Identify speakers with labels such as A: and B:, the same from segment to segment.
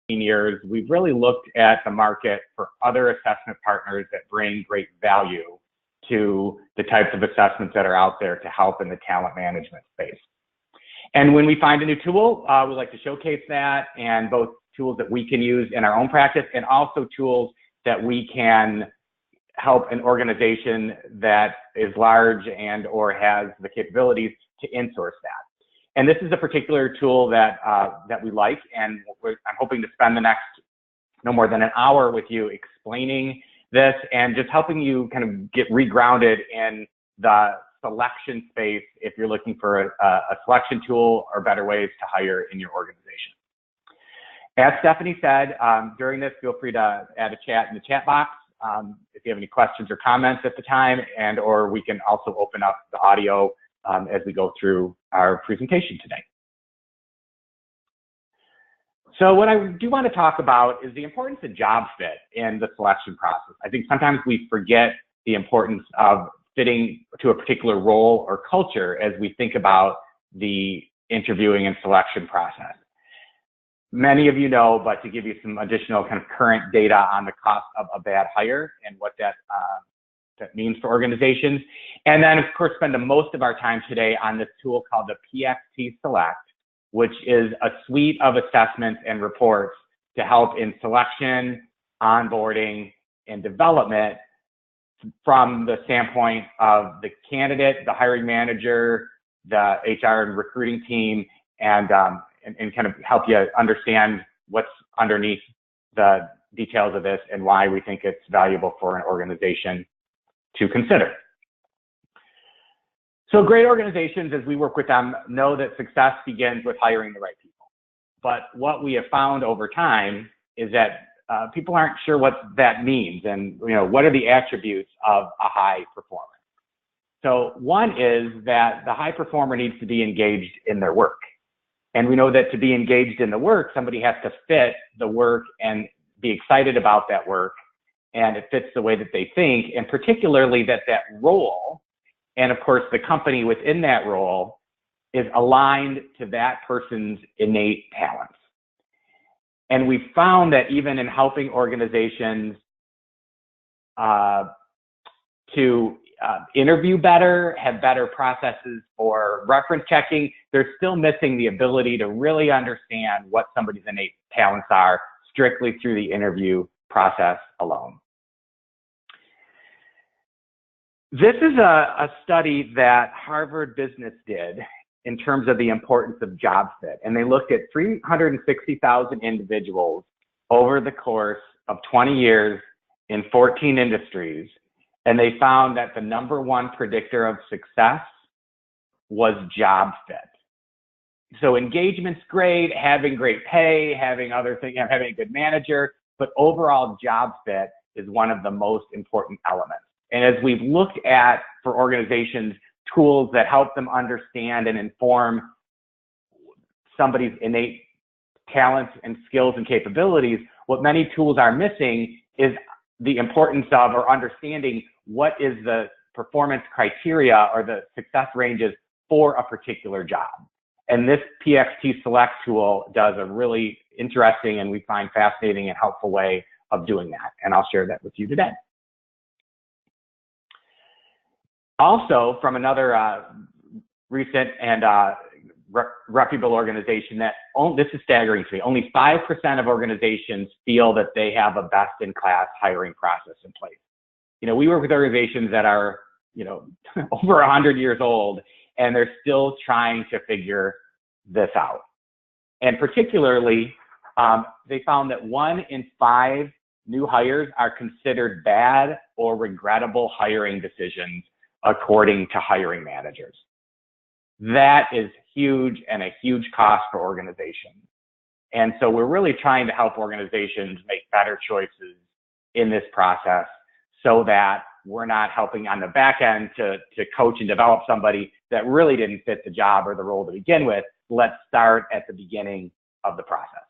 A: years, we've really looked at the market for other assessment partners that bring great value to the types of assessments that are out there to help in the talent management space. And when we find a new tool, we like to showcase that, and both tools that we can use in our own practice and also tools that we can help an organization that is large and or has the capabilities to insource that. And this is a particular tool that that we like, and I'm hoping to spend the next no more than an hour with you explaining this and just helping you kind of get regrounded in the selection space if you're looking for a selection tool or better ways to hire in your organization. As Stephanie said, during this, feel free to add a chat in the chat box if you have any questions or comments at the time, and or we can also open up the audio as we go through our presentation today. So what I do want to talk about is the importance of job fit in the selection process. I think sometimes we forget the importance of fitting to a particular role or culture as we think about the interviewing and selection process. Many of you know, but to give you some additional kind of current data on the cost of a bad hire and what that means for organizations. And then, of course, spend the most of our time today on this tool called the PXT Select, which is a suite of assessments and reports to help in selection, onboarding, and development from the standpoint of the candidate, the hiring manager, the HR and recruiting team, and kind of help you understand what's underneath the details of this and why we think it's valuable for an organization to consider. So great organizations, as we work with them, know that success begins with hiring the right people. But what we have found over time is that people aren't sure what that means and what are the attributes of a high performer. So one is that the high performer needs to be engaged in their work. And we know that to be engaged in the work, somebody has to fit the work and be excited about that work, and it fits the way that they think, and particularly that role, and of course the company within that role, is aligned to that person's innate talents. And we found that even in helping organizations to interview better, have better processes for reference checking, they're still missing the ability to really understand what somebody's innate talents are strictly through the interview process alone. This is a study that Harvard Business did in terms of the importance of job fit. And they looked at 360,000 individuals over the course of 20 years in 14 industries. And they found that the #1 predictor of success was job fit. So engagement's great, having great pay, having other things, having a good manager, but overall job fit is one of the most important elements. And as we've looked at, for organizations, tools that help them understand and inform somebody's innate talents and skills and capabilities, what many tools are missing is the importance of or understanding what is the performance criteria or the success ranges for a particular job. And this PXT Select tool does a really interesting and we find fascinating and helpful way of doing that. And I'll share that with you today. Also, from another recent and reputable organization, this is staggering to me, only 5% of organizations feel that they have a best-in-class hiring process in place. We work with organizations that are, over 100 years old, and they're still trying to figure this out. And particularly, they found that 1 in 5 new hires are considered bad or regrettable hiring decisions according to hiring managers. That is huge and a huge cost for organizations. And so we're really trying to help organizations make better choices in this process so that we're not helping on the back end to coach and develop somebody that really didn't fit the job or the role to begin with. Let's start at the beginning of the process.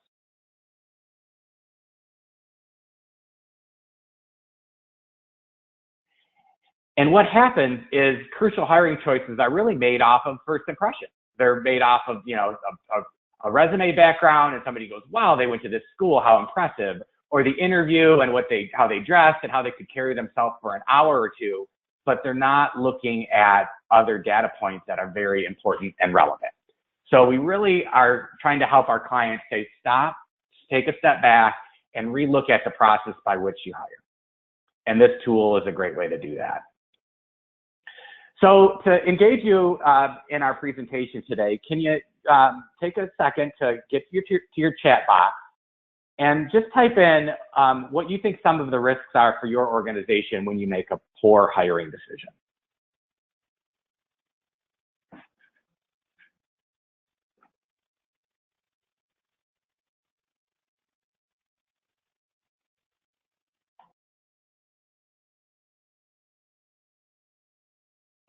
A: And what happens is crucial hiring choices are really made off of first impression. They're made off of, of a resume background and somebody goes, wow, they went to this school, how impressive, or the interview and how they dressed and how they could carry themselves for an hour or two, but they're not looking at other data points that are very important and relevant. So we really are trying to help our clients say, stop, take a step back, and relook at the process by which you hire. And this tool is a great way to do that. So to engage you in our presentation today, can you take a second to get to your chat box and just type in what you think some of the risks are for your organization when you make a poor hiring decision.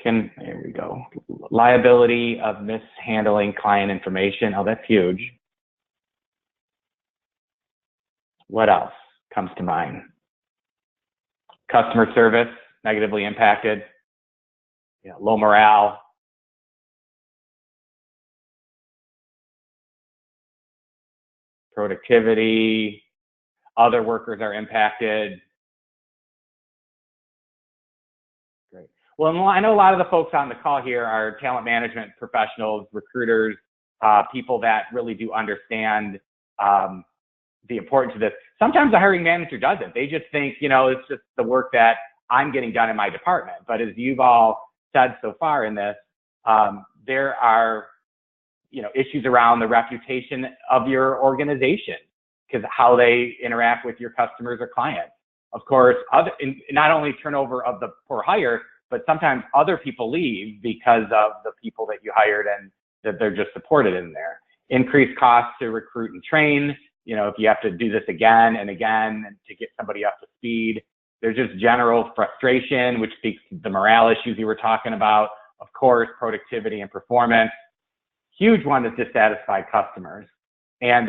A: There we go. Liability of mishandling client information. Oh, that's huge. What else comes to mind? Customer service negatively impacted. Yeah, low morale. Productivity. Other workers are impacted. Great. Well, I know a lot of the folks on the call here are talent management professionals, recruiters, people that really do understand the importance of this. Sometimes the hiring manager doesn't. They just think, you know, it's just the work that I'm getting done in my department. But as you've all said so far in this, there are, you know, issues around the reputation of your organization, because how they interact with your customers or clients. Of course, not only turnover of the poor hire, but sometimes other people leave because of the people that you hired and that they're just supported in there. Increased costs to recruit and train. You know, if you have to do this again and again and to get somebody up to speed. There's just general frustration, which speaks to the morale issues you were talking about. Of course, productivity and performance. Huge one is dissatisfied customers. And,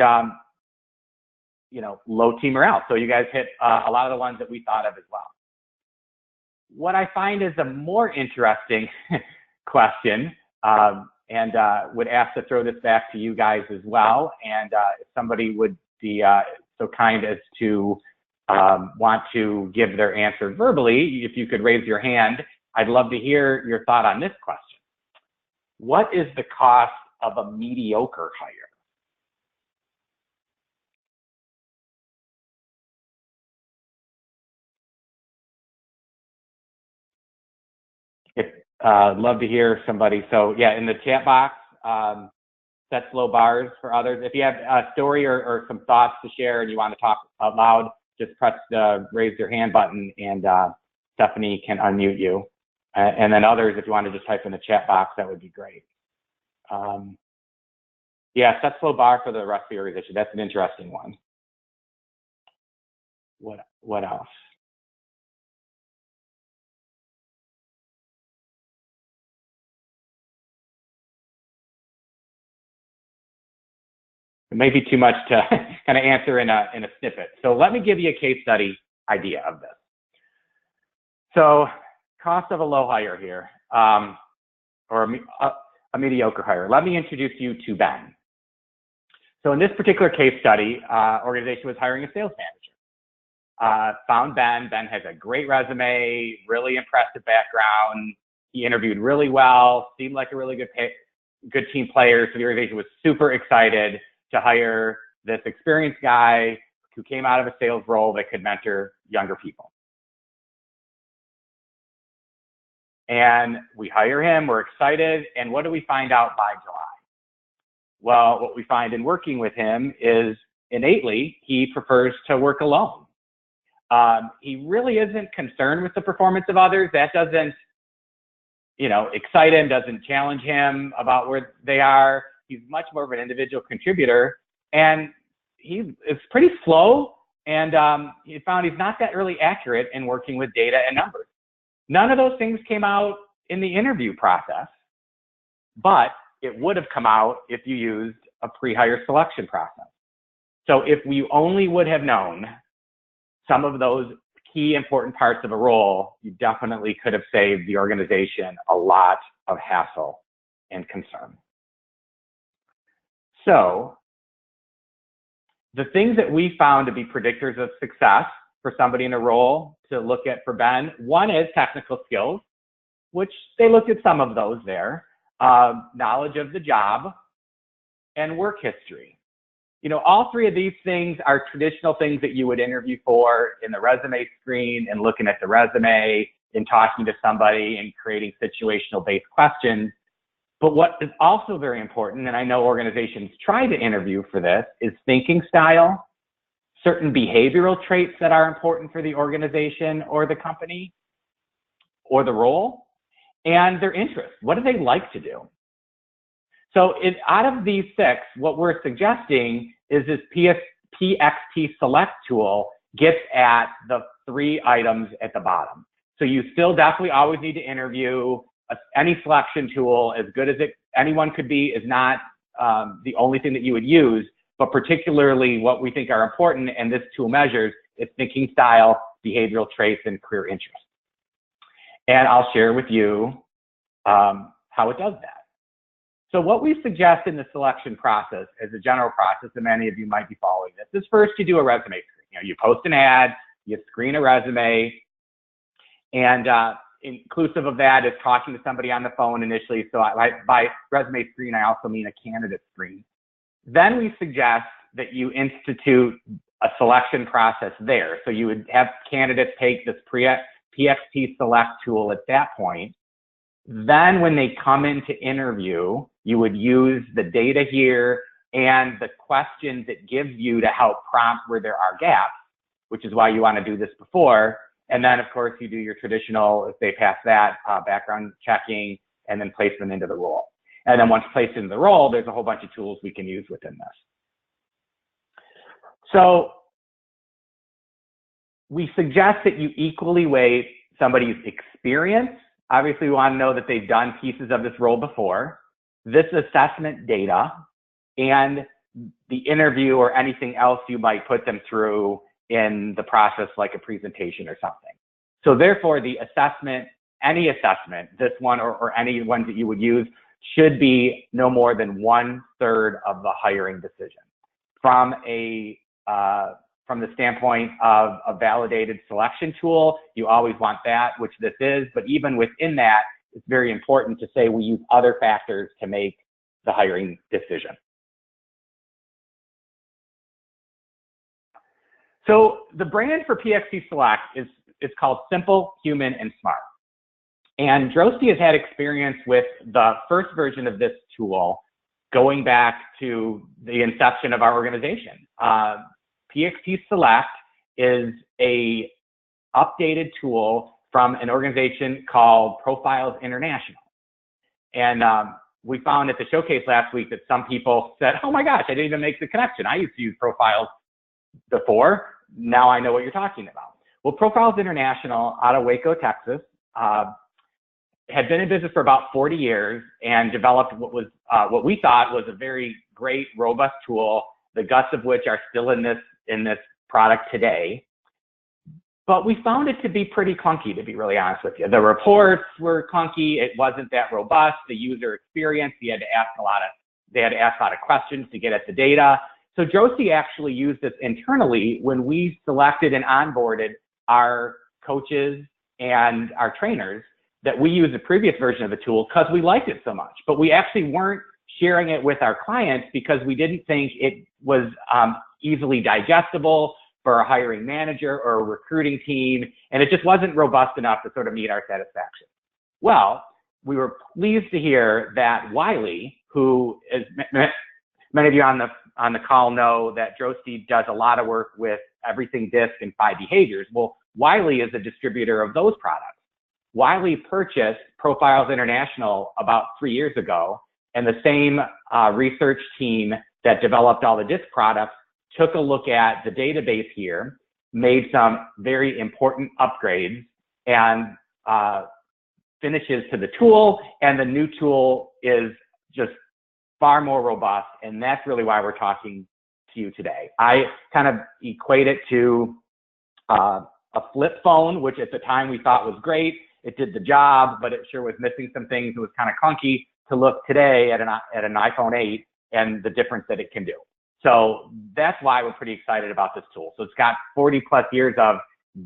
A: you know, low team morale. So you guys hit a lot of the ones that we thought of as well. What I find is a more interesting question, and would ask to throw this back to you guys as well. And if somebody would be so kind as to want to give their answer verbally, if you could raise your hand, I'd love to hear your thought on this question. What is the cost of a mediocre hire? I'd love to hear somebody. So yeah, in the chat box, set low bars for others. If you have a story or some thoughts to share and you want to talk out loud, just press the raise your hand button and Stephanie can unmute you. And then others, if you want to just type in the chat box, that would be great. Yeah, set low bar for the rest of the organization. That's an interesting one. What else? It may be too much to kind of answer in a snippet. So let me give you a case study idea of this. So cost of a low hire here, or a mediocre hire. Let me introduce you to Ben. So in this particular case study, organization was hiring a sales manager. Found Ben. Ben has a great resume, really impressive background. He interviewed really well, seemed like a really good team player. So the organization was super excited to hire this experienced guy who came out of a sales role that could mentor younger people. And we hire him, we're excited, and what do we find out by July? Well, what we find in working with him is innately, he prefers to work alone. He really isn't concerned with the performance of others. That doesn't, you know, excite him, doesn't challenge him about where they are. He's much more of an individual contributor, and it's pretty slow, and he found he's not that really accurate in working with data and numbers. None of those things came out in the interview process, but it would have come out if you used a pre-hire selection process. So if we only would have known some of those key important parts of a role, you definitely could have saved the organization a lot of hassle and concern. So the things that we found to be predictors of success for somebody in a role to look at for Ben, one is technical skills, which they looked at some of those there, knowledge of the job, and work history. You know, all three of these things are traditional things that you would interview for in the resume screen and looking at the resume and talking to somebody and creating situational based questions. But what is also very important, and I know organizations try to interview for this, is thinking style, certain behavioral traits that are important for the organization or the company or the role, and their interests. What do they like to do? So out of these 6, what we're suggesting is this PXT select tool gets at the 3 items at the bottom. So you still definitely always need to interview. Any selection tool, as good as anyone could be, is not the only thing that you would use, but particularly what we think are important, and this tool measures, is thinking style, behavioral traits, and career interests. And I'll share with you how it does that. So what we suggest in the selection process, as a general process, and many of you might be following this, is first you do a resume screen. You know, you post an ad, you screen a resume, and inclusive of that is talking to somebody on the phone initially. So by resume screen, I also mean a candidate screen. Then we suggest that you institute a selection process there. So you would have candidates take this PXT select tool at that point. Then when they come in to interview, you would use the data here and the questions it gives you to help prompt where there are gaps, which is why you want to do this before. And then, of course, you do your traditional, if they pass that, background checking, and then place them into the role. And then once placed into the role, there's a whole bunch of tools we can use within this. So we suggest that you equally weight somebody's experience. Obviously, we want to know that they've done pieces of this role before, this assessment data, and the interview or anything else you might put them through in the process, like a presentation or something. So therefore, the assessment, any assessment, this one or any ones that you would use, should be no more than 1/3 of the hiring decision. From the standpoint of a validated selection tool, you always want that, which this is, but even within that, it's very important to say we use other factors to make the hiring decision. So the brand for PXT Select is called Simple, Human, and Smart. And Droste has had experience with the first version of this tool going back to the inception of our organization. PXT Select is a updated tool from an organization called Profiles International. And we found at the showcase last week that some people said, oh my gosh, I didn't even make the connection. I used to use Profiles before. Now I know what you're talking about. Well, Profiles International out of Waco, Texas, had been in business for about 40 years and developed what we thought was a very great, robust tool, the guts of which are still in this product today. But we found it to be pretty clunky, to be really honest with you. The reports were clunky. It wasn't that robust. The user experience, they had to ask a lot of questions to get at the data. So Droste actually used this internally when we selected and onboarded our coaches and our trainers, that we used the previous version of the tool because we liked it so much. But we actually weren't sharing it with our clients because we didn't think it was easily digestible for a hiring manager or a recruiting team, and it just wasn't robust enough to sort of meet our satisfaction. Well, we were pleased to hear that Wiley, who is, many of you on the call know that Droste does a lot of work with everything DISC and 5 behaviors. Well, Wiley is a distributor of those products. Wiley purchased Profiles International about 3 years ago, and the same research team that developed all the DISC products took a look at the database here, made some very important upgrades and finishes to the tool, and the new tool is just far more robust, and that's really why we're talking to you today. I kind of equate it to a flip phone, which at the time we thought was great. It did the job, but it sure was missing some things. It was kind of clunky to look today at an iPhone 8 and the difference that it can do. So that's why we're pretty excited about this tool. So it's got 40 plus years of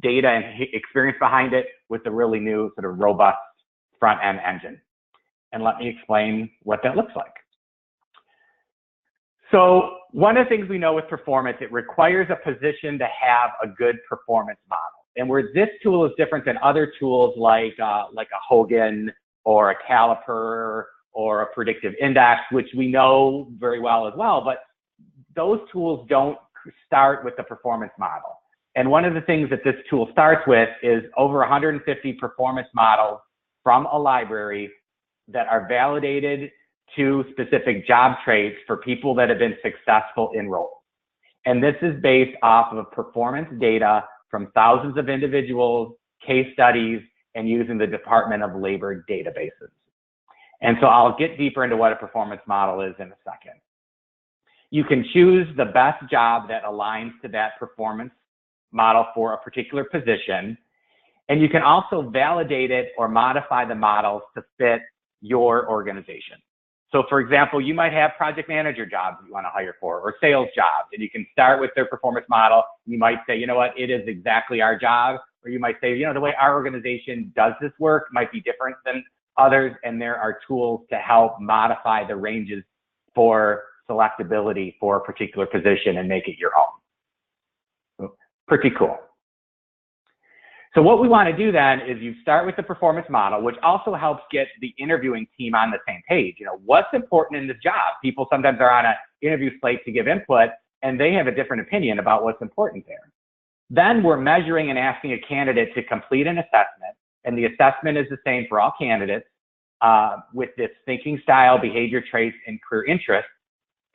A: data and experience behind it with a really new sort of robust front end engine. And let me explain what that looks like. So one of the things we know with performance, it requires a position to have a good performance model. And where this tool is different than other tools like a Hogan or a caliper or a predictive index, which we know very well as well, but those tools don't start with the performance model. And one of the things that this tool starts with is over 150 performance models from a library that are validated to specific job traits for people that have been successful in roles. And this is based off of performance data from thousands of individuals, case studies, and using the Department of Labor databases. And so I'll get deeper into what a performance model is in a second. You can choose the best job that aligns to that performance model for a particular position. And you can also validate it or modify the models to fit your organization. So for example, you might have project manager jobs you want to hire for, or sales jobs, and you can start with their performance model. You might say, you know what, it is exactly our job. Or you might say, you know, the way our organization does this work might be different than others, and there are tools to help modify the ranges for selectability for a particular position and make it your own. So, pretty cool. So what we want to do then is you start with the performance model, which also helps get the interviewing team on the same page. You know, what's important in this job? People sometimes are on an interview slate to give input, and they have a different opinion about what's important there. Then we're measuring and asking a candidate to complete an assessment, and the assessment is the same for all candidates with this thinking style, behavior traits, and career interests.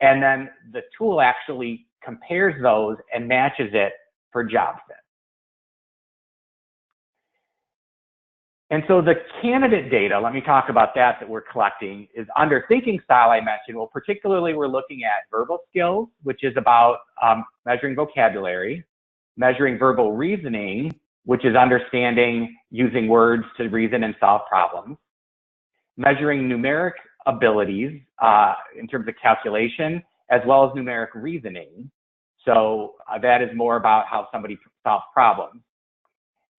A: And then the tool actually compares those and matches it for job fit. And so the candidate data, let me talk about that we're collecting, is under thinking style I mentioned. Well, particularly we're looking at verbal skills, which is about measuring vocabulary, measuring verbal reasoning, which is understanding using words to reason and solve problems, measuring numeric abilities in terms of calculation, as well as numeric reasoning. So that is more about how somebody solves problems.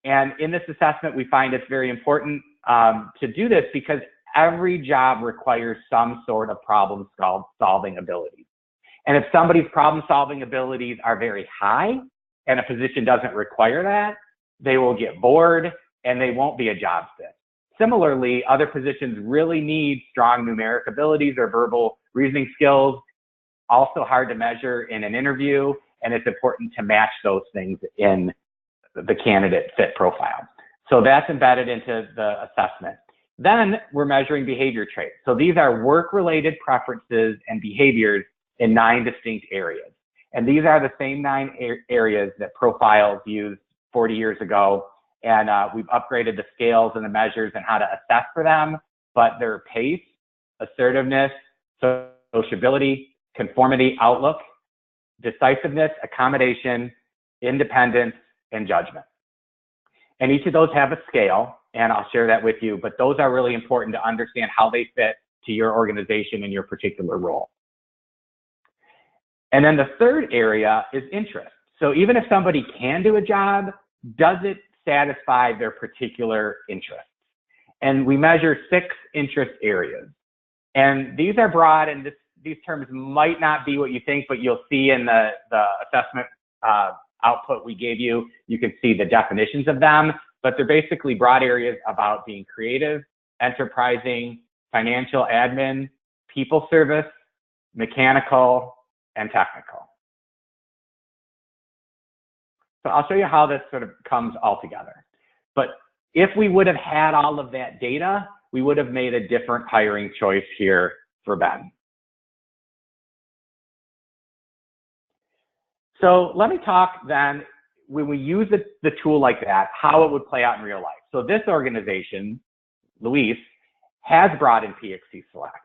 A: And in this assessment, we find it's very important to do this because every job requires some sort of problem-solving abilities. And if somebody's problem-solving abilities are very high and a position doesn't require that, they will get bored and they won't be a job fit. Similarly, other positions really need strong numeric abilities or verbal reasoning skills, also hard to measure in an interview, and it's important to match those things in the candidate fit profile. So that's embedded into the assessment. Then we're measuring behavior traits. So these are work-related preferences and behaviors in 9 distinct areas. And these are the same 9 areas that profiles used 40 years ago. And we've upgraded the scales and the measures and how to assess for them, but they're pace, assertiveness, sociability, conformity, outlook, decisiveness, accommodation, independence, and judgment. And each of those have a scale, and I'll share that with you, but those are really important to understand how they fit to your organization and your particular role. And then the third area is interest. So even if somebody can do a job, does it satisfy their particular interests? And we measure 6 interest areas. And these are broad, and these terms might not be what you think, but you'll see in the assessment output we gave you, you can see the definitions of them, but they're basically broad areas about being creative, enterprising, financial admin, people service, mechanical, and technical. So I'll show you how this sort of comes all together. But if we would have had all of that data, we would have made a different hiring choice here for Ben. So let me talk then, when we use the tool like that, how it would play out in real life. So this organization, Louise, has brought in PXT Select.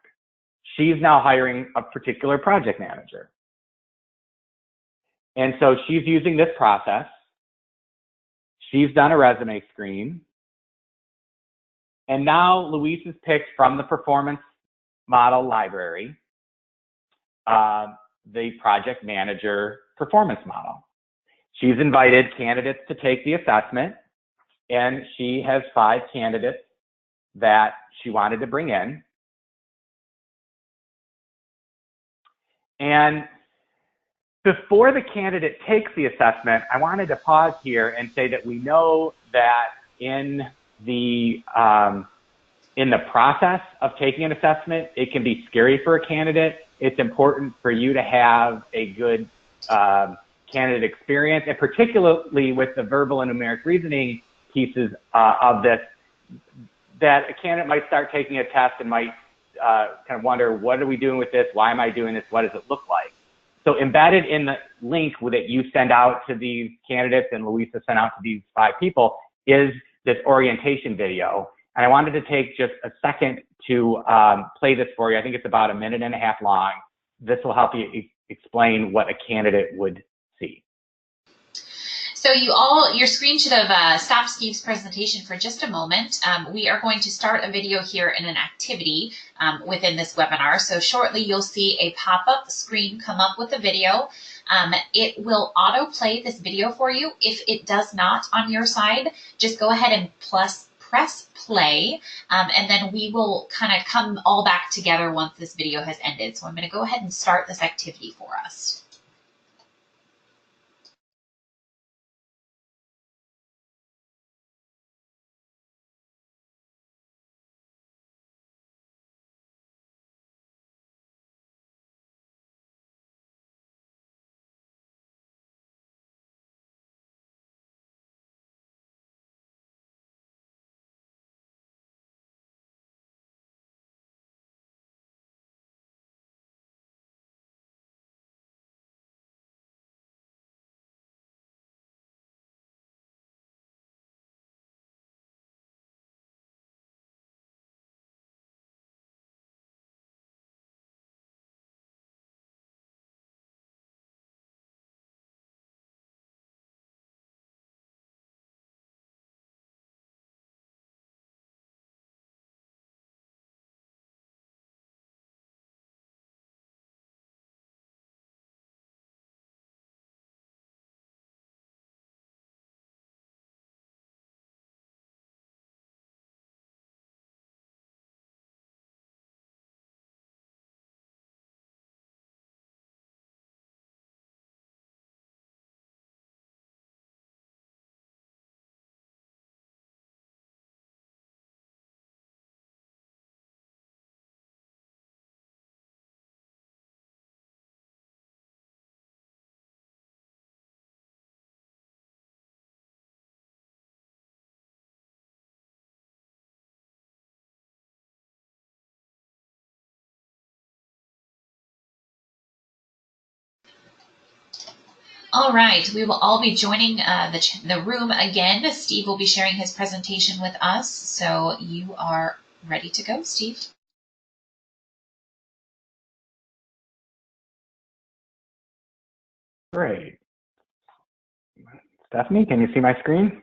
A: She's now hiring a particular project manager. And so she's using this process. She's done a resume screen. And now Louise is picked from the performance model library. the project manager performance model. She's invited candidates to take the assessment, and she has 5 candidates that she wanted to bring in. And before the candidate takes the assessment, I wanted to pause here and say that we know that in the process of taking an assessment, it can be scary for a candidate. It's important for you to have a good candidate experience, and particularly with the verbal and numeric reasoning pieces of this, that a candidate might start taking a test and might kind of wonder, what are we doing with this? Why am I doing this? What does it look like? So embedded in the link that you send out to these candidates and Louisa sent out to these 5 people is this orientation video. And I wanted to take just a second to play this for you. I think it's about 1.5 minutes long. This will help you explain what a candidate would see.
B: So your screen should have stopped Steve's presentation for just a moment. We are going to start a video here in an activity within this webinar. So shortly you'll see a pop-up screen come up with the video. It will autoplay this video for you. If it does not on your side, just go ahead and press play, and then we will kind of come all back together once this video has ended. So I'm going to go ahead and start this activity for us. All right, we will all be joining the room again. Steve will be sharing his presentation with us, so you are ready to go, Steve.
A: Great. Stephanie, can you see my screen?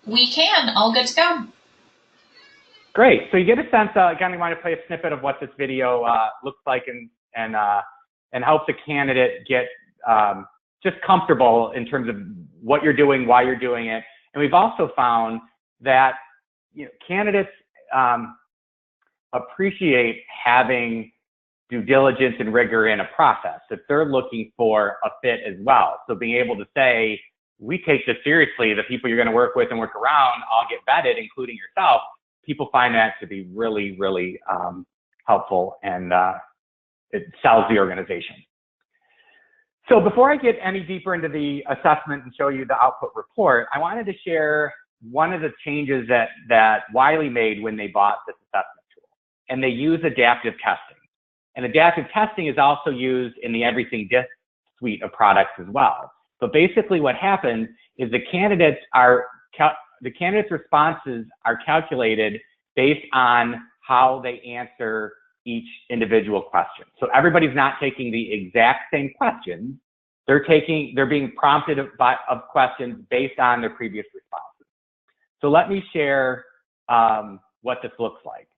B: We can. All good to go.
A: Great. So you get a sense, again, we want to play a snippet of what this video looks like and help the candidate get just comfortable in terms of what you're doing, why you're doing it. And we've also found that candidates appreciate having due diligence and rigor in a process if they're looking for a fit as well. So being able to say, we take this seriously, the people you're going to work with and work around all get vetted, including yourself. People find that to be really, really helpful, and it sells the organization. So before I get any deeper into the assessment and show you the output report, I wanted to share one of the changes that Wiley made when they bought this assessment tool. And they use adaptive testing. And adaptive testing is also used in the Everything Disc suite of products as well. So basically what happens is the candidates' responses are calculated based on how they answer each individual question. So everybody's not taking the exact same questions. They're being prompted of questions based on their previous responses. So let me share what this looks like.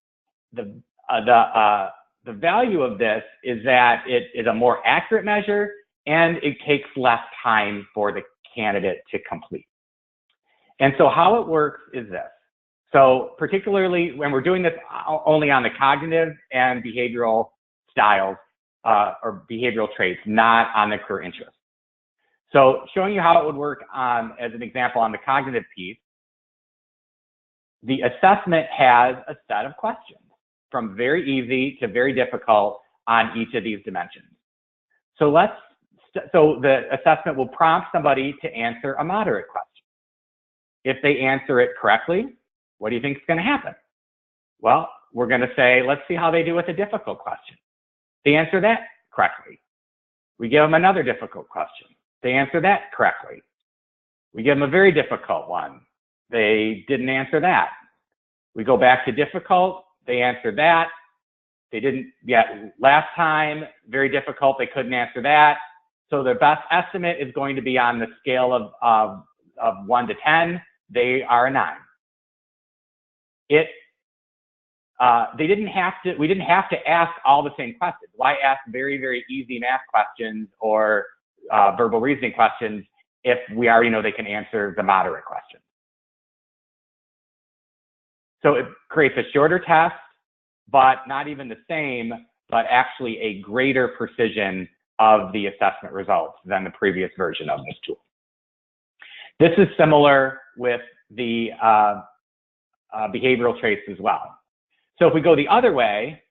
A: The the value of this is that it is a more accurate measure and it takes less time for the candidate to complete. And so how it works is this. So particularly when we're doing this only on the cognitive and behavioral styles or behavioral traits, not on the career interest. So showing you how it would work as an example on the cognitive piece, the assessment has a set of questions from very easy to very difficult on each of these dimensions. So the assessment will prompt somebody to answer a moderate question. If they answer it correctly, what do you think is going to happen? Well, we're going to say, let's see how they do with a difficult question. They answer that correctly. We give them another difficult question. They answer that correctly. We give them a very difficult one. They didn't answer that. We go back to difficult. They answered that. They didn't yet last time. Very difficult. They couldn't answer that. So their best estimate is going to be on the scale of 1 to 10. They are a 9. We didn't have to ask all the same questions. Why ask very, very easy math questions or verbal reasoning questions if we already know they can answer the moderate question? So it creates a shorter test, but not even the same, but actually a greater precision of the assessment results than the previous version of this tool. This is similar with the behavioral traits as well. So if we go the other way,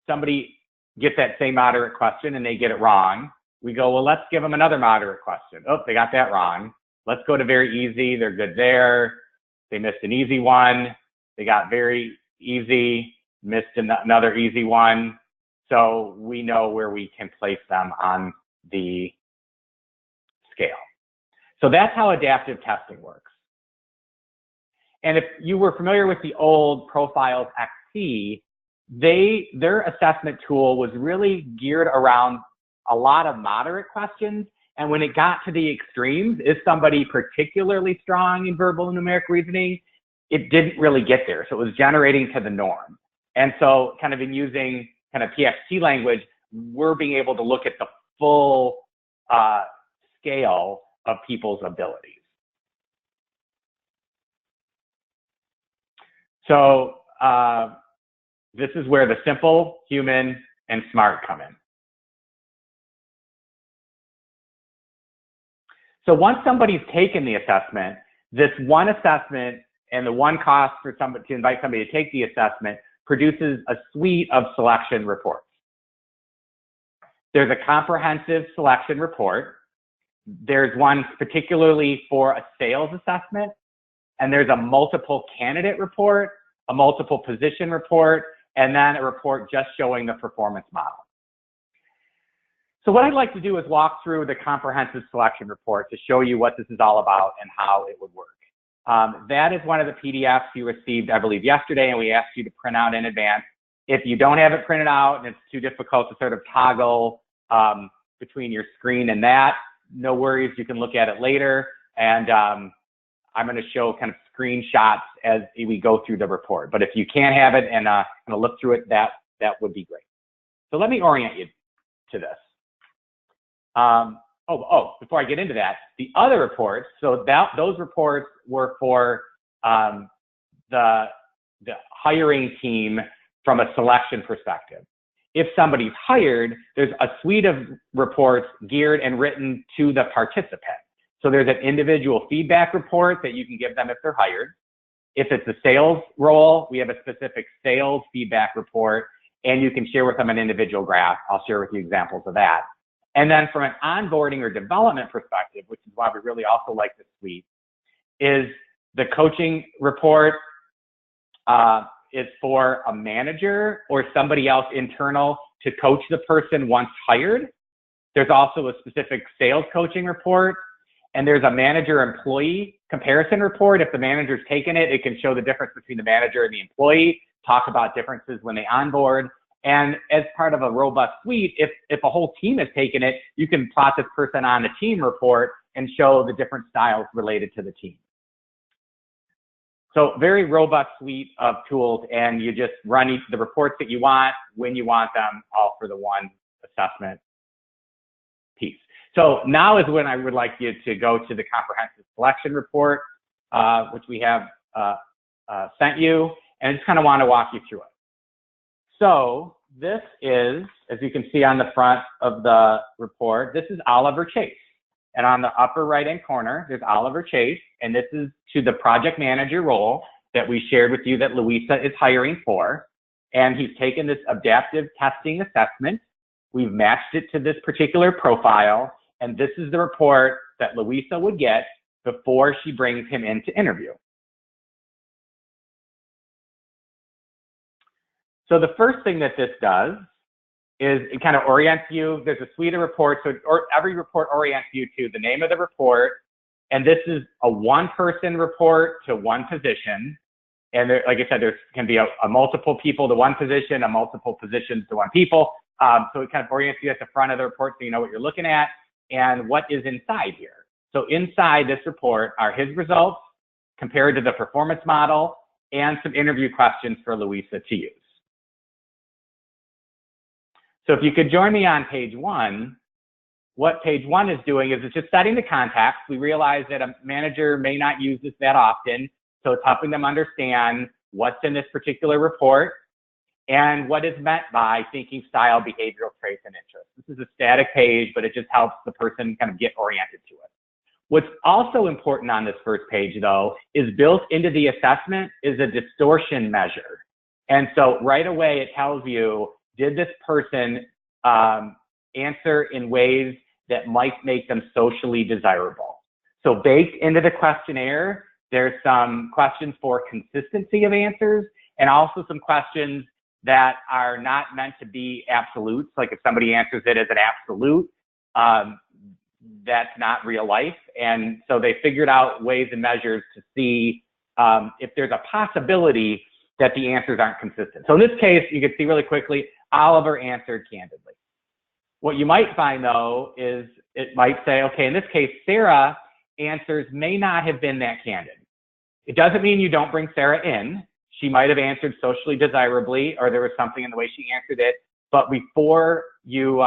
A: somebody gets that same moderate question and they get it wrong. We go, well, let's give them another moderate question. Oh, they got that wrong. Let's go to very easy. They're good there. They missed an easy one. They got very easy, missed another easy one. So we know where we can place them on the scale. So that's how adaptive testing works. And if you were familiar with the old Profiles XT, their assessment tool was really geared around a lot of moderate questions. And when it got to the extremes, is somebody particularly strong in verbal and numeric reasoning? It didn't really get there. So it was generating to the norm. And so kind of in using kind of PXT language, we're being able to look at the full scale of people's abilities. So this is where the simple, human, and smart come in. So once somebody's taken the assessment, this one assessment and the one cost for somebody to invite somebody to take the assessment produces a suite of selection reports. There's a comprehensive selection report. There's one particularly for a sales assessment, and there's a multiple candidate report, a multiple position report, and then a report just showing the performance model. So what I'd like to do is walk through the comprehensive selection report to show you what this is all about and how it would work. That is one of the PDFs you received, I believe, yesterday, and we asked you to print out in advance. If you don't have it printed out and it's too difficult to sort of toggle between your screen and that, no worries, you can look at it later. And I'm going to show kind of screenshots as we go through the report. But if you can't have it and kind of look through it, that would be great. So let me orient you to this. Before I get into that, the other reports, so those reports were for the hiring team from a selection perspective. If somebody's hired, there's a suite of reports geared and written to the participant. So there's an individual feedback report that you can give them if they're hired. If it's a sales role, we have a specific sales feedback report, and you can share with them an individual graph. I'll share with you examples of that. And then from an onboarding or development perspective, which is why we really also like this suite, is the coaching report is for a manager or somebody else internal to coach the person once hired. There's also a specific sales coaching report, and there's a manager-employee comparison report. If the manager's taken it, it can show the difference between the manager and the employee, talk about differences when they onboard. And as part of a robust suite, if a whole team has taken it, you can plot this person on a team report and show the different styles related to the team. So very robust suite of tools, and you just run the reports that you want, when you want them, all for the one assessment piece. So now is when I would like you to go to the comprehensive selection report, which we have sent you, and I just kind of want to walk you through it. So this is, as you can see on the front of the report, this is Oliver Chase. And on the upper right-hand corner, there's Oliver Chase, and this is to the project manager role that we shared with you that Louisa is hiring for. And he's taken this adaptive testing assessment. We've matched it to this particular profile, and this is the report that Louisa would get before she brings him in to interview. So the first thing that this does is it kind of orients you. There's a suite of reports, so every report orients you to the name of the report, and this is a one-person report to one position. And there, like I said, there can be a multiple people to one position, a multiple positions to one people. So it kind of orients you at the front of the report so you know what you're looking at and what is inside here. So inside this report are his results compared to the performance model and some interview questions for Louisa to use. So if you could join me on page 1, what page 1 is doing is it's just setting the context. We realize that a manager may not use this that often, so it's helping them understand what's in this particular report and what is meant by thinking style, behavioral traits, and interests. This is a static page, but it just helps the person kind of get oriented to it. What's also important on this first page, though, is built into the assessment is a distortion measure. And so right away it tells you, did this person answer in ways that might make them socially desirable? So baked into the questionnaire, there's some questions for consistency of answers and also some questions that are not meant to be absolutes. Like if somebody answers it as an absolute, that's not real life. And so they figured out ways and measures to see if there's a possibility that the answers aren't consistent. So in this case, you can see really quickly, Oliver answered candidly. What you might find, though, is it might say, okay, in this case, Sarah answers may not have been that candid. It doesn't mean you don't bring Sarah in. She might have answered socially desirably, or there was something in the way she answered it. But before you,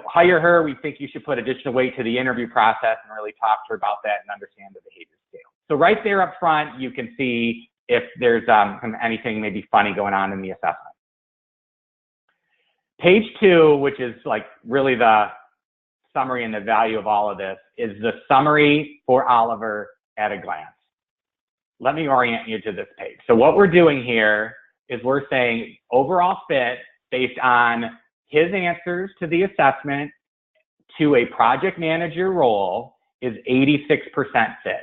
A: hire her, we think you should put additional weight to the interview process and really talk to her about that and understand the behavior scale. So right there up front, you can see if there's anything maybe funny going on in the assessment. Page 2, which is like really the summary and the value of all of this, is the summary for Oliver at a glance. Let me orient you to this page. So what we're doing here is we're saying overall fit based on his answers to the assessment to a project manager role is 86% fit.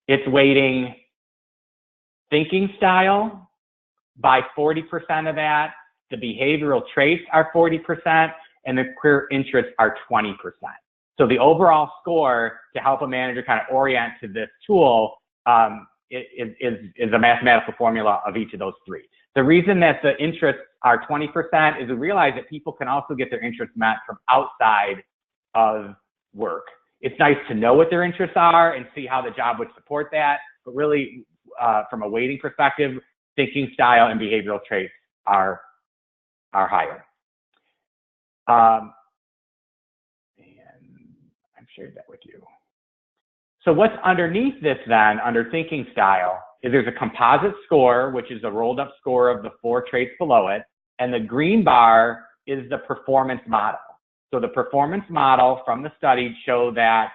A: It's weighting thinking style by 40% of that, the behavioral traits are 40%, and the career interests are 20%. So the overall score to help a manager kind of orient to this tool is a mathematical formula of each of those three. The reason that the interests are 20% is we realize that people can also get their interests met from outside of work. It's nice to know what their interests are and see how the job would support that, but really from a weighting perspective, thinking style and behavioral traits are higher. And I've shared that with you. So what's underneath this then, under thinking style, is there's a composite score, which is a rolled up score of the 4 traits below it, and the green bar is the performance model. So the performance model from the study showed that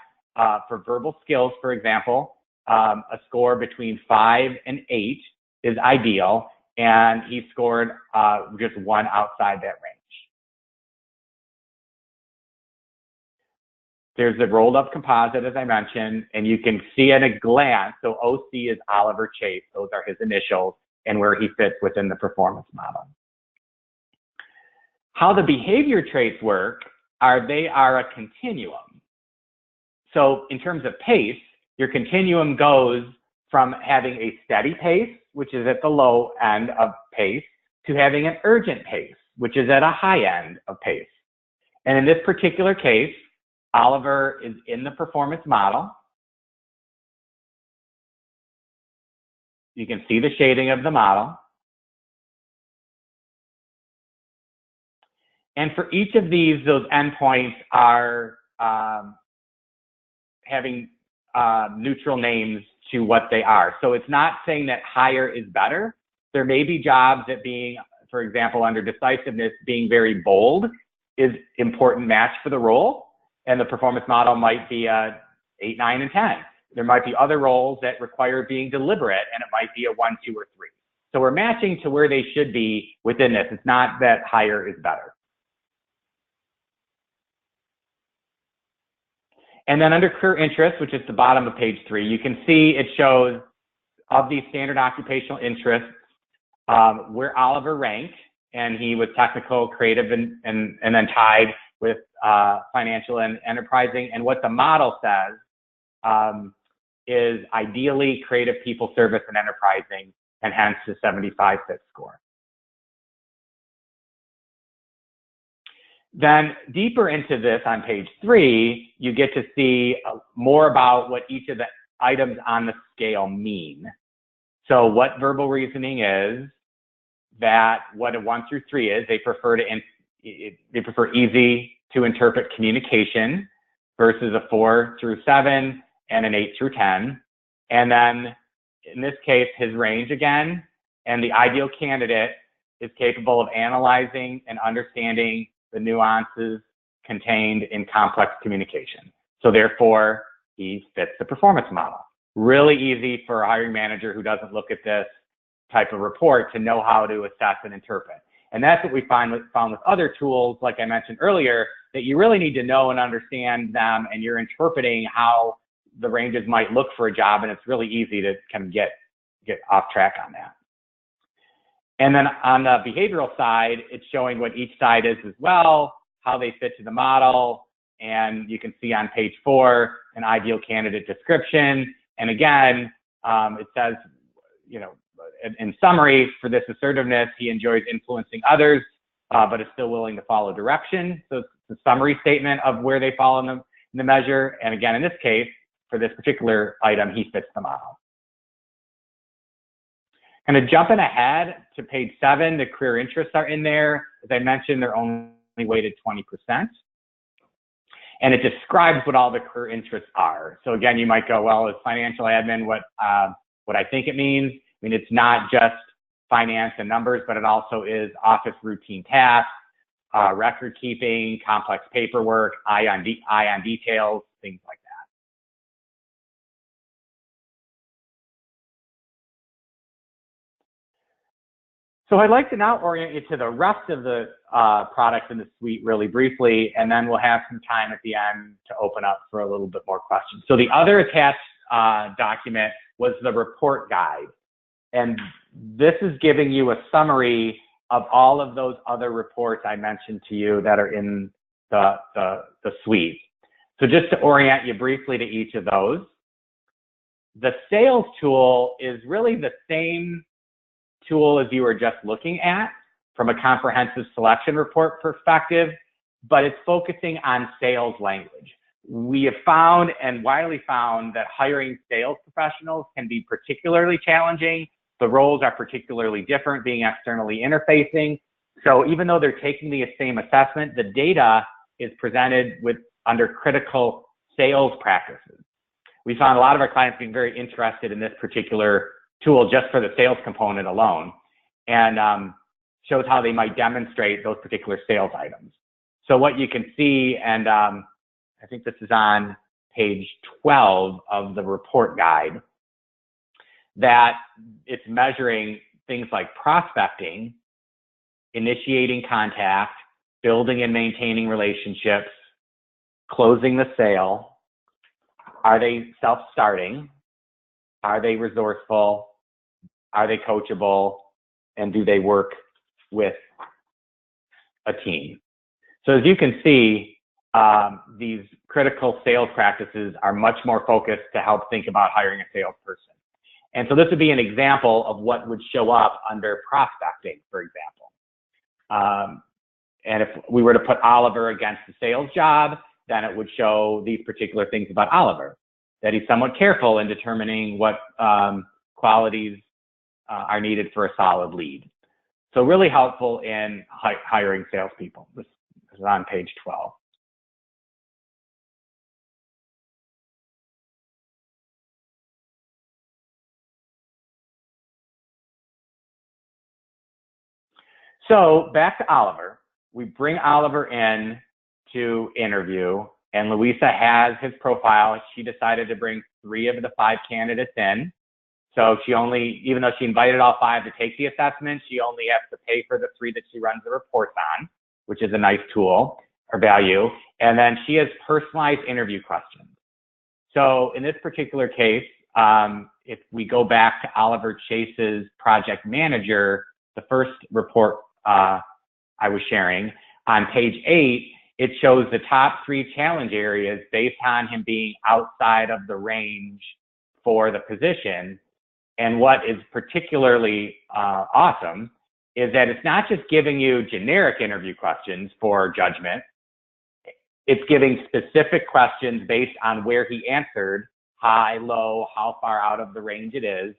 A: for verbal skills, for example, a score between 5 and 8 is ideal, and he scored just 1 outside that range. There's the rolled up composite, as I mentioned, and you can see at a glance, so OC is Oliver Chase, those are his initials, and where he fits within the performance model. How the behavior traits work they are a continuum. So in terms of pace, your continuum goes from having a steady pace, which is at the low end of pace, to having an urgent pace, which is at a high end of pace. And in this particular case, Oliver is in the performance model. you can see the shading of the model. And for each of these, those endpoints are having neutral names to what they are. So it's not saying that higher is better. There may be jobs that being, for example, under decisiveness, being very bold is important match for the role. And the performance model might be a 8, 9, and 10. There might be other roles that require being deliberate, and it might be a 1, 2, or 3. So we're matching to where they should be within this. It's not that higher is better. And then under career interests, which is the bottom of page 3, you can see it shows of these standard occupational interests where Oliver ranked, and he was technical, creative, and then tied with financial and enterprising. And what the model says is ideally creative, people, service, and enterprising, and hence the 75 fit score. Then deeper into this on page 3, you get to see more about what each of the items on the scale mean. So what verbal reasoning is, that what a 1 through 3 is, they prefer easy to interpret communication versus a 4 through 7 and an 8 through 10. And then in this case, his range again, and the ideal candidate is capable of analyzing and understanding the nuances contained in complex communication. So therefore, he fits the performance model. Really easy for a hiring manager who doesn't look at this type of report to know how to assess and interpret. And that's what we found with other tools, like I mentioned earlier, that you really need to know and understand them, and you're interpreting how the ranges might look for a job, and it's really easy to kind of get off track on that. And then on the behavioral side, it's showing what each side is as well, how they fit to the model. And you can see on page 4, an ideal candidate description. And again, it says, you know, in summary, for this assertiveness, he enjoys influencing others, but is still willing to follow direction. So it's a summary statement of where they fall in the measure. And again, in this case, for this particular item, he fits the model. Kind of jumping ahead to page 7, the career interests are in there. As I mentioned, they're only weighted 20%. And it describes what all the career interests are. So again, you might go, well, is financial admin what I think it means? I mean, it's not just finance and numbers, but it also is office routine tasks, record keeping, complex paperwork, eye on details, things like that. So I'd like to now orient you to the rest of the products in the suite really briefly, and then we'll have some time at the end to open up for a little bit more questions. So the other attached document was the report guide. And this is giving you a summary of all of those other reports I mentioned to you that are in the suite. So just to orient you briefly to each of those, the sales tool is really the same tool as you were just looking at from a comprehensive selection report perspective, but it's focusing on sales language. We have found and widely found that hiring sales professionals can be particularly challenging. The roles are particularly different, being externally interfacing. So even though they're taking the same assessment, the data is presented under critical sales practices. We found a lot of our clients being very interested in this particular tool just for the sales component alone, and shows how they might demonstrate those particular sales items. So what you can see, and I think this is on page 12 of the report guide, that it's measuring things like prospecting, initiating contact, building and maintaining relationships, closing the sale. Are they self-starting? Are they resourceful? Are they coachable? And do they work with a team? So as you can see, these critical sales practices are much more focused to help think about hiring a salesperson. And so this would be an example of what would show up under prospecting, for example. And if we were to put Oliver against the sales job, then it would show these particular things about Oliver, that he's somewhat careful in determining what qualities are needed for a solid lead. So really helpful in hiring salespeople. This is on page 12. So back to Oliver. We bring Oliver in to interview, and Louisa has his profile. She decided to bring 3 of the 5 candidates in. So she only, even though she invited all 5 to take the assessment, she only has to pay for the 3 that she runs the reports on, which is a nice tool or value. And then she has personalized interview questions. So in this particular case, if we go back to Oliver Chase's project manager, the first report I was sharing, on page 8, it shows the top 3 challenge areas based on him being outside of the range for the position. And what is particularly awesome is that it's not just giving you generic interview questions for judgment. It's giving specific questions based on where he answered, high, low, how far out of the range it is.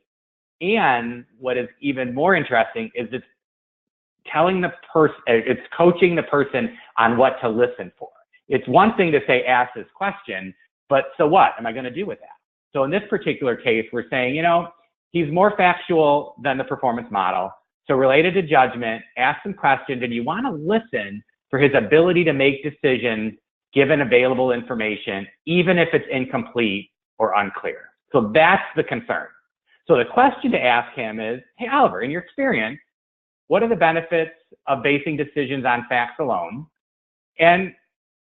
A: And what is even more interesting is it's telling the person, it's coaching the person on what to listen for. It's one thing to say, ask this question, but so what am I going to do with that? So in this particular case, we're saying, you know, he's more factual than the performance model. So related to judgment, ask some questions, and you want to listen for his ability to make decisions given available information, even if it's incomplete or unclear. So that's the concern. So the question to ask him is, hey, Oliver, in your experience, what are the benefits of basing decisions on facts alone? And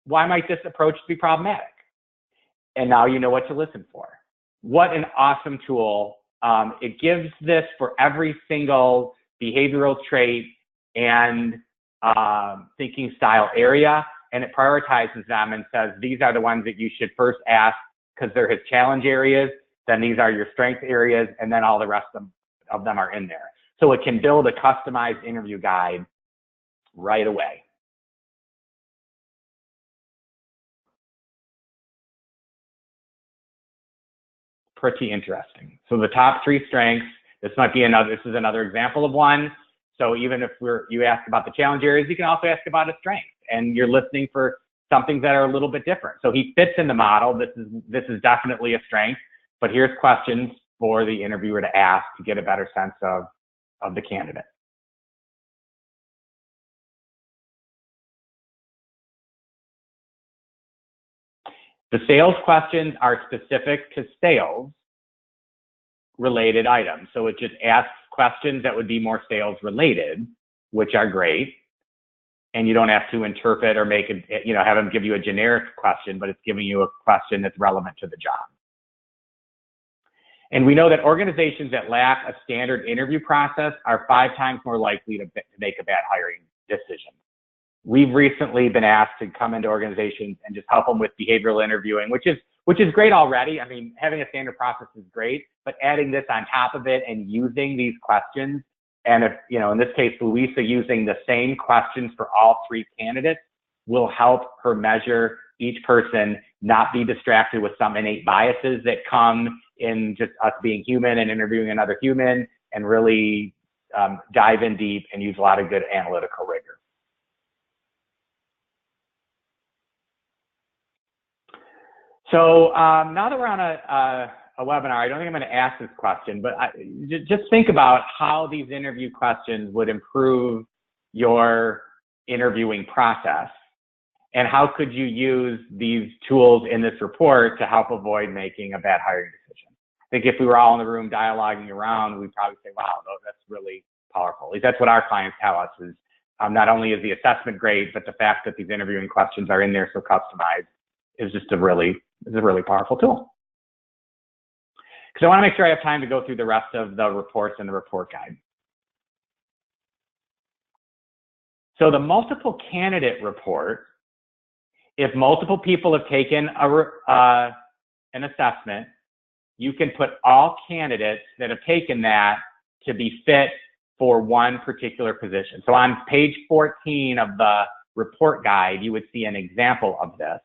A: why might this approach be problematic? And now you know what to listen for. What an awesome tool. It gives this for every single behavioral trait and thinking style area, and it prioritizes them and says, these are the ones that you should first ask because they're his challenge areas, then these are your strength areas, and then all the rest of them are in there. So it can build a customized interview guide right away. Pretty interesting. So the top 3 strengths, this is another example of one. So even if you ask about the challenge areas, you can also ask about a strength, and you're listening for some things that are a little bit different. So he fits in the model. This is definitely a strength, but here's questions for the interviewer to ask to get a better sense of the candidate. The sales questions are specific to sales related items. So it just asks questions that would be more sales related, which are great. And you don't have to interpret or make it, have them give you a generic question, but it's giving you a question that's relevant to the job. And we know that organizations that lack a standard interview process are 5 times more likely to make a bad hiring decision. We've recently been asked to come into organizations and just help them with behavioral interviewing, which is great already. I mean, having a standard process is great, but adding this on top of it and using these questions, and if, in this case, Louisa using the same questions for all 3 candidates will help her measure each person, not be distracted with some innate biases that come in just us being human and interviewing another human, and really dive in deep and use a lot of good analytical rigor. So now that we're on a webinar, I don't think I'm going to ask this question, but just think about how these interview questions would improve your interviewing process, and how could you use these tools in this report to help avoid making a bad hiring decision. I think if we were all in the room dialoguing around, we'd probably say, wow, that's really powerful. At least that's what our clients tell us is not only is the assessment great, but the fact that these interviewing questions are in there so customized is just a really powerful tool. Because I want to make sure I have time to go through the rest of the reports and the report guide. So the multiple candidate report, if multiple people have taken an assessment, you can put all candidates that have taken that to be fit for one particular position. So on page 14 of the report guide, you would see an example of this.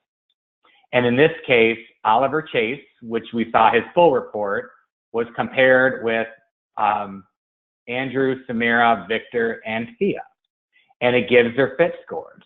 A: And in this case, Oliver Chase, which we saw his full report, was compared with Andrew, Samira, Victor, and Thea. And it gives their fit scores.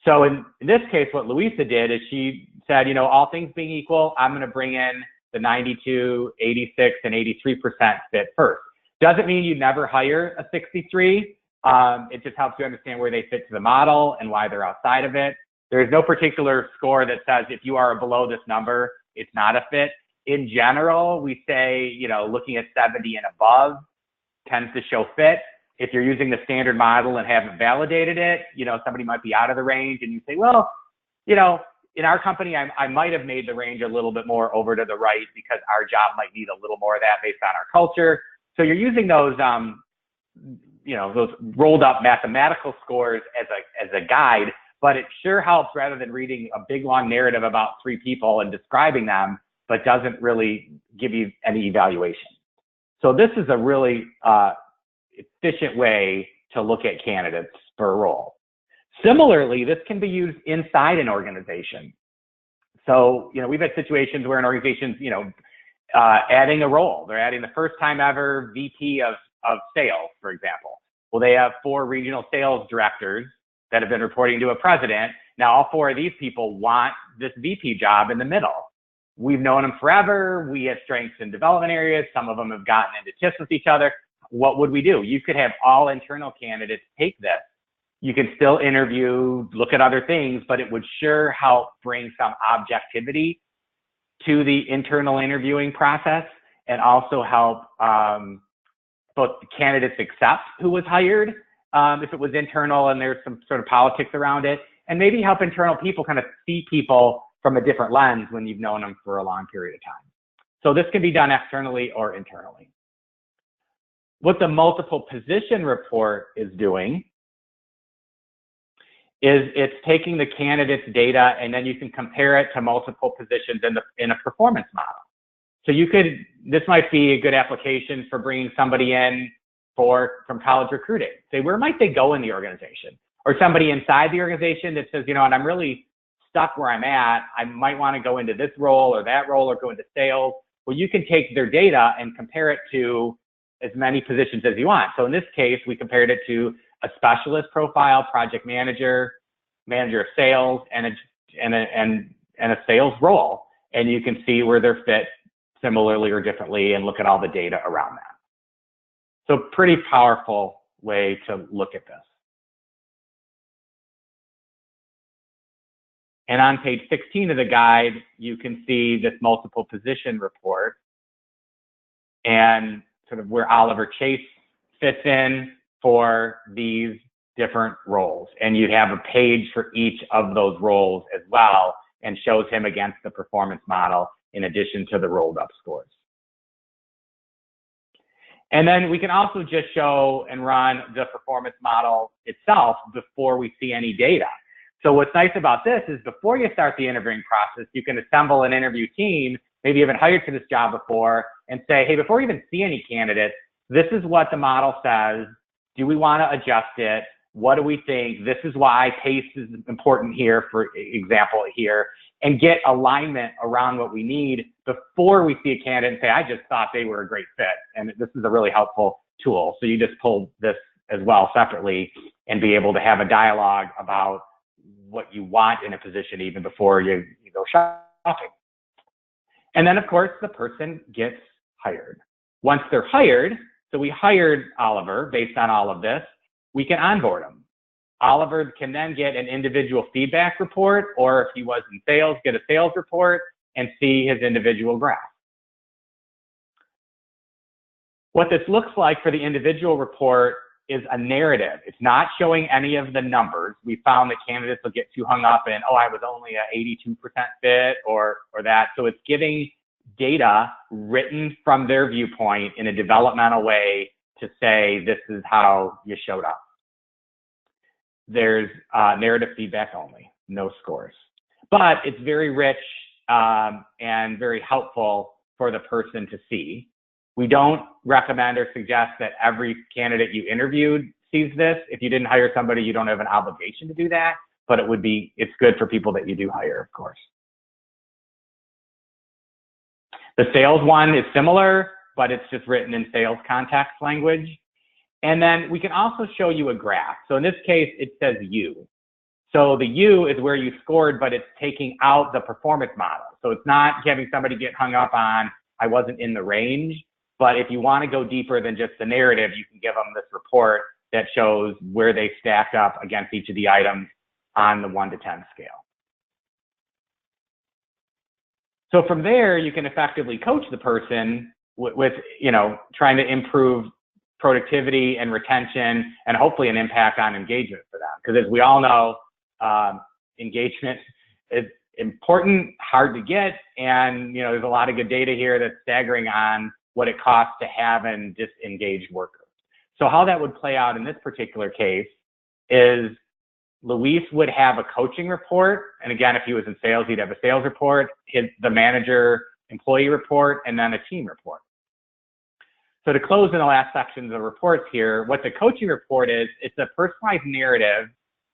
A: So in this case, what Louisa did is she said, you know, all things being equal, I'm going to bring in the 92, 86, and 83% fit first. Doesn't mean you never hire a 63. It just helps you understand where they fit to the model and why they're outside of it. There's no particular score that says if you are below this number, it's not a fit. In general, we say, you know, looking at 70 and above tends to show fit. If you're using the standard model and haven't validated it, you know, somebody might be out of the range and you say, well, you know, in our company, I might have made the range a little bit more over to the right because our job might need a little more of that based on our culture. So you're using those, you know, those rolled up mathematical scores as a guide, but it sure helps rather than reading a big long narrative about 3 people and describing them, but doesn't really give you any evaluation. So this is a really efficient way to look at candidates for a role. Similarly, this can be used inside an organization. So, you know, we've had situations where an organization's, you know, adding a role. They're adding the first time ever VP of sales, for example. Well, they have 4 regional sales directors that have been reporting to a president. Now, all 4 of these people want this VP job in the middle. We've known them forever. We have strengths and development areas. Some of them have gotten into tiffs with each other. What would we do? You could have all internal candidates take this. You can still interview, look at other things, but it would sure help bring some objectivity to the internal interviewing process and also help both the candidates accept who was hired, if it was internal and there's some sort of politics around it, and maybe help internal people kind of see people from a different lens when you've known them for a long period of time. So this can be done externally or internally. What the multiple position report is doing is it's taking the candidate's data and then you can compare it to multiple positions in a performance model. So you could, this might be a good application for bringing somebody in from college recruiting. Say, where might they go in the organization? Or somebody inside the organization that says, you know, and I'm really stuck where I'm at. I might want to go into this role or that role or go into sales. Well, you can take their data and compare it to as many positions as you want. So in this case, we compared it to a specialist profile, project manager, manager of sales, and a sales role. And you can see where they're fit similarly or differently and look at all the data around that. So pretty powerful way to look at this. And on page 16 of the guide, you can see this multiple position report and sort of where Oliver Chase fits in for these different roles. And you'd have a page for each of those roles as well and shows him against the performance model in addition to the rolled up scores. And then we can also just show and run the performance model itself before we see any data. So what's nice about this is before you start the interviewing process, you can assemble an interview team, maybe you haven't hired for this job before, and say, hey, before we even see any candidates, this is what the model says. Do we want to adjust it? What do we think? This is why pace is important here, for example here, and get alignment around what we need before we see a candidate and say, I just thought they were a great fit. And this is a really helpful tool. So you just pull this as well separately and be able to have a dialogue about what you want in a position even before you go shopping. And then, of course, the person gets hired. Once they're hired, so we hired Oliver based on all of this, we can onboard him. Oliver can then get an individual feedback report, or if he was in sales, get a sales report and see his individual graph. What this looks like for the individual report is a narrative. It's not showing any of the numbers. We found that candidates will get too hung up in, oh, I was only a 82% fit or that. So it's giving data written from their viewpoint in a developmental way to say, this is how you showed up. There's narrative feedback only, no scores. But it's very rich and very helpful for the person to see. We don't recommend or suggest that every candidate you interviewed sees this. If you didn't hire somebody, you don't have an obligation to do that, but it's good for people that you do hire, of course. The sales one is similar, but it's just written in sales context language. And then we can also show you a graph. So in this case, it says U. So the U is where you scored, but it's taking out the performance model. So it's not having somebody get hung up on, I wasn't in the range. But if you want to go deeper than just the narrative, you can give them this report that shows where they stack up against each of the items on the 1 to 10 scale. So from there, you can effectively coach the person with trying to improve productivity and retention, and hopefully an impact on engagement for them. Because as we all know, engagement is important, hard to get, and there's a lot of good data here that's staggering on what it costs to have a disengaged worker. So how that would play out in this particular case is Luis would have a coaching report, and again, if he was in sales, he'd have a sales report, the manager employee report, and then a team report. So to close in the last section of the reports here, what the coaching report is, it's a personalized narrative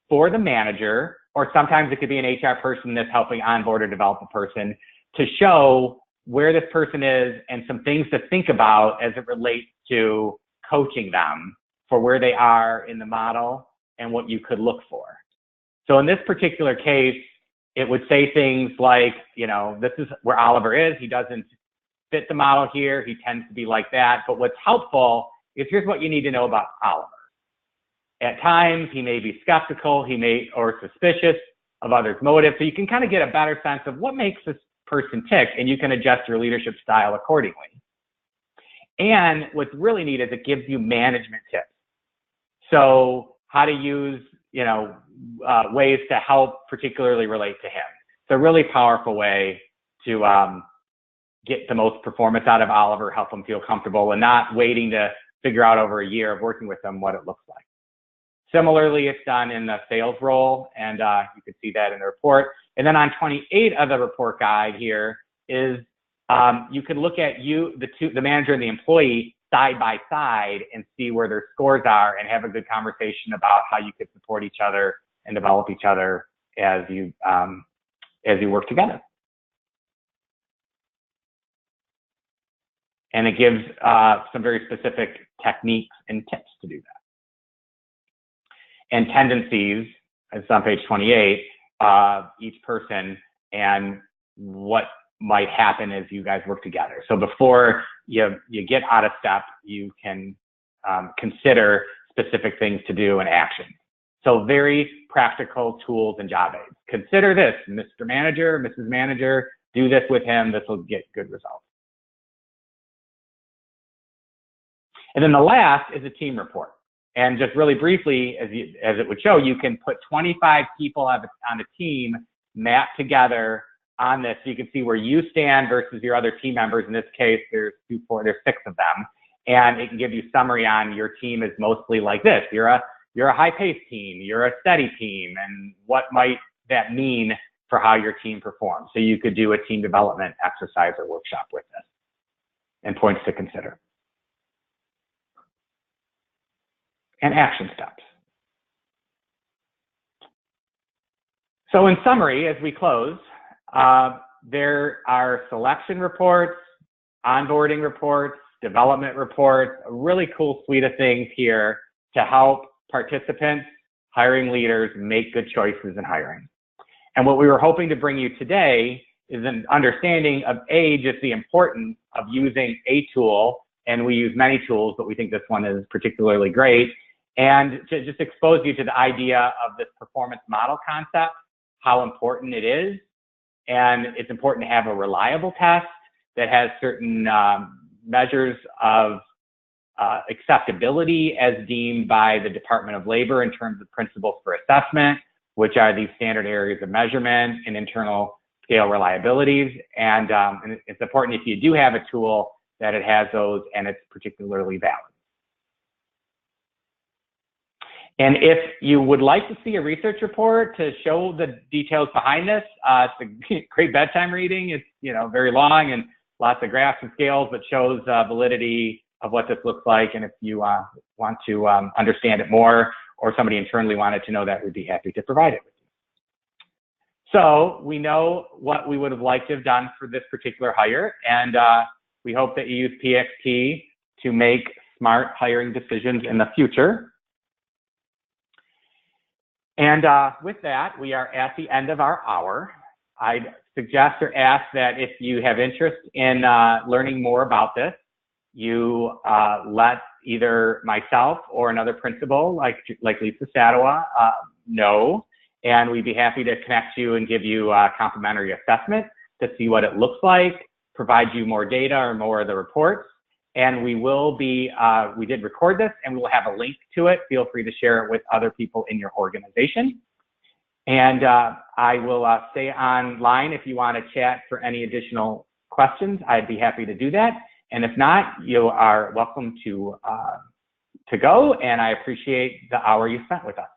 A: for the manager, or sometimes it could be an HR person that's helping onboard or develop a person, to show where this person is and some things to think about as it relates to coaching them for where they are in the model and what you could look for. So in this particular case, it would say things like, this is where Oliver is. He doesn't fit the model here. He tends to be like that. But what's helpful is here's what you need to know about Oliver. At times, he may be skeptical, or suspicious of others' motives. So you can kind of get a better sense of what makes this person tick, and you can adjust your leadership style accordingly. And what's really neat is it gives you management tips. So how to use, ways to help particularly relate to him. It's a really powerful way to get the most performance out of Oliver, help him feel comfortable, and not waiting to figure out over a year of working with them what it looks like. Similarly, it's done in the sales role, and you can see that in the report. And then on 28 of the report guide here is you can look at the manager and the employee side by side and see where their scores are and have a good conversation about how you could support each other and develop each other as you work together. And it gives some very specific techniques and tips to do that. And tendencies, it's on page 28, each person and what might happen as you guys work together. So before you get out of step, you can consider specific things to do and action. So very practical tools and job aids. Consider this, Mr. Manager, Mrs. Manager, do this with him, this will get good results. And then the last is a team report. And just really briefly, as it would show, you can put 25 people on a team mapped together on this. So you can see where you stand versus your other team members. In this case, there's 6 of them. And it can give you summary on your team is mostly like this. You're a high-paced team, you're a steady team, and what might that mean for how your team performs. So you could do a team development exercise or workshop with this and points to consider. And action steps. So in summary, as we close, there are selection reports, onboarding reports, development reports, a really cool suite of things here to help participants, hiring leaders make good choices in hiring. And what we were hoping to bring you today is an understanding of just the importance of using a tool, and we use many tools, but we think this one is particularly great, and to just expose you to the idea of this performance model concept, how important it is. And it's important to have a reliable test that has certain measures of acceptability as deemed by the Department of Labor in terms of principles for assessment, which are these standard areas of measurement and internal scale reliabilities. And it's important if you do have a tool that it has those and it's particularly valid. And if you would like to see a research report to show the details behind this, it's a great bedtime reading. It's very long and lots of graphs and scales, but shows validity of what this looks like. And if you want to understand it more, or somebody internally wanted to know that, we'd be happy to provide it with you. So we know what we would have liked to have done for this particular hire, and we hope that you use PXT to make smart hiring decisions in the future. And with that, we are at the end of our hour. I'd suggest or ask that if you have interest in learning more about this, you let either myself or another principal like Lisa Sadowa know, and we'd be happy to connect you and give you a complimentary assessment to see what it looks like, provide you more data or more of the reports. And we will be, we did record this and we will have a link to it. Feel free to share it with other people in your organization. And I will stay online if you want to chat for any additional questions. I'd be happy to do that. And if not, you are welcome to go. And I appreciate the hour you spent with us.